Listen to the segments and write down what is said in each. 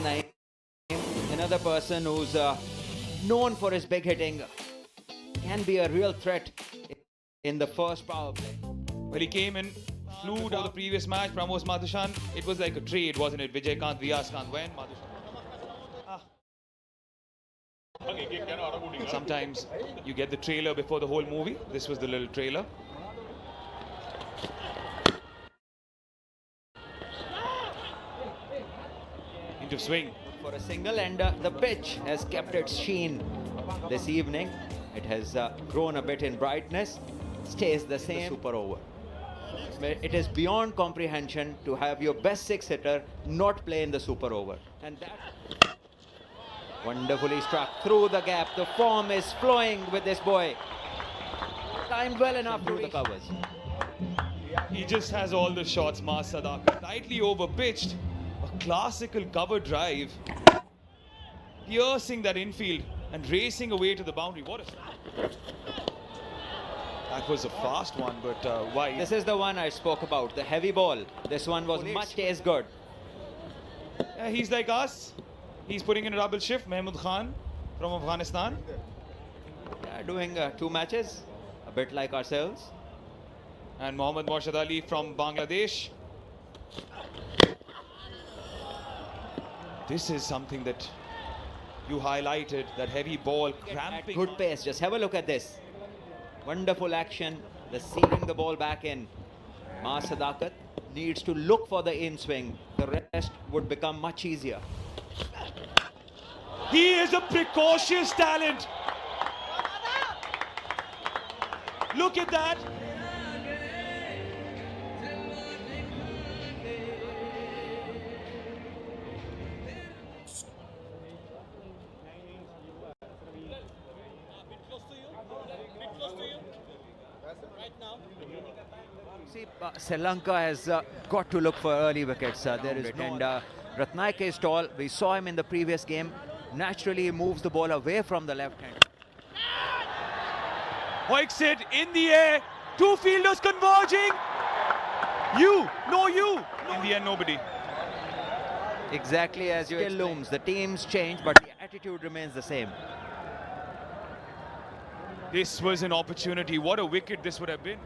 Naeem, another person who's known for his big hitting, can be a real threat in the first power play. Well, he came in, flew to the previous match, Pramod Madhushan. It was like a trade, wasn't it? Vijay Kant, Vyas Kant went, Madhushan. Sometimes you get the trailer before the whole movie. This was the little trailer. Into swing. For a single, and the pitch has kept its sheen this evening. It has grown a bit in brightness, stays the same. Super over. It is beyond comprehension to have your best six hitter not play in the super over. And that wonderfully struck through the gap. The form is flowing with this boy. Timed well enough to the covers. He just has all the shots, Mas Sadakat. Tightly over pitched. A classical cover drive. Piercing that infield and racing away to the boundary. What a... That was a fast one, but why? This is the one I spoke about, the heavy ball. This one was much as good. He's like us. He's putting in a double shift. Mahmood Khan from Afghanistan. Doing 2 matches, a bit like ourselves. And Mohammad Morshad Ali from Bangladesh. This is something that you highlighted, that heavy ball cramping. Good pace, just have a look at this. Wonderful action, the sealing the ball back in. Mas Sadakat needs to look for the in swing. The rest would become much easier. He is a precocious talent. Look at that. See, Sri Lanka has got to look for early wickets. There is no... And Ratnayake is tall. We saw him in the previous game. Naturally, he moves the ball away from the left hand. Hoiks it in the air. 2 fielders converging. You. In the end, nobody. Exactly as you still looms. The teams change, but the attitude remains the same. This was an opportunity. What a wicket this would have been.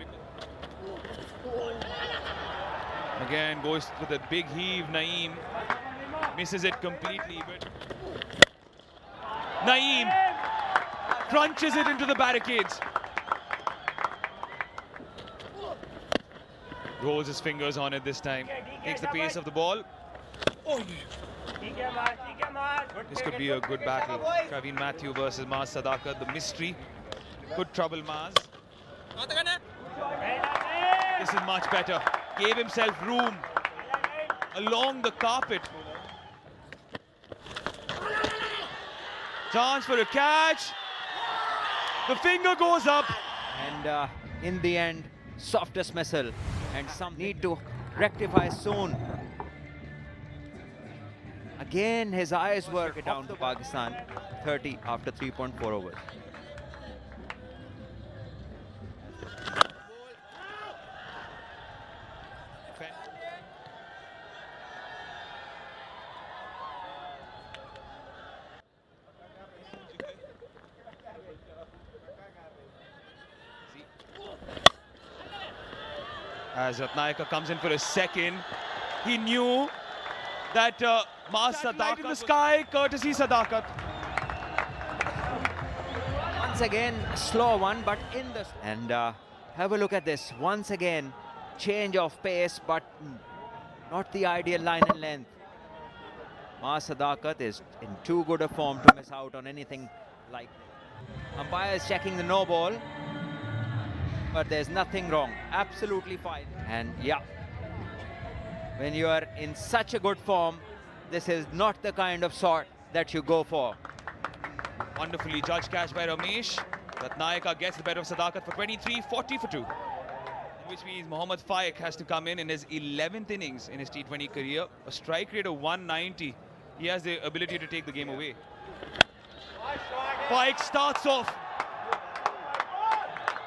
Again, goes with a big heave. Naeem misses it completely, but Naeem crunches it into the barricades. Rolls his fingers on it this time. Takes the pace of the ball. Oh. This could be a good battle. Praveen Matthew versus Mas Sadakat. The mystery could trouble Mas. This is much better. Gave himself room along the carpet. Chance for a catch. The finger goes up. And in the end, soft dismissal. And some need to rectify soon. Again, his eyes were down to Pakistan. 30 after 3.4 overs. As Ratnayake comes in for a second, he knew that Mas Sadakat in the sky, courtesy Sadakat. Once again, a slow one, but in the... And have a look at this. Once again, change of pace, but not the ideal line and length. Mas Sadakat is in too good a form to miss out on anything like... Umpire is checking the no ball. But there's nothing wrong. Absolutely fine. And yeah, when you are in such a good form, this is not the kind of shot that you go for. Wonderfully judged catch by Ramesh. Ratnayake gets the better of Sadakat for 23, 40 for 2. Which means Mohammad Faiq has to come in his 11th innings in his T20 career. A strike rate of 190. He has the ability to take the game away. Faiq starts off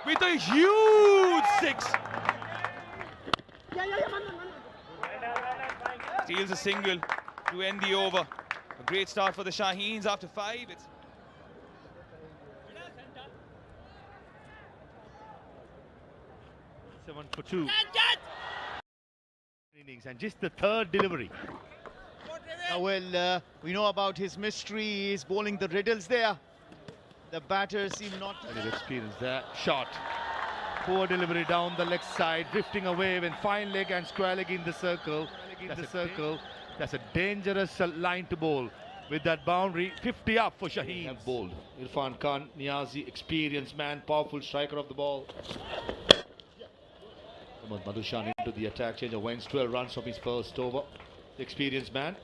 with a huge 6. Steals a single to end the over. A great start for the Shaheens after 5. It's 7 for 2 innings, and just the third delivery. Well, we know about his mystery. He's bowling the riddles there. The batters seem not Plenty of experience there. Shot. Poor delivery down the leg side, drifting away when fine leg and square leg in the circle. That's a dangerous line to bowl. With that boundary, 50 up for Shaheen. Have bowled. Irfan Khan, Niazi, experienced man, powerful striker of the ball. Madhushan into the attack, change of wins, 12 runs from his first over. The experienced man.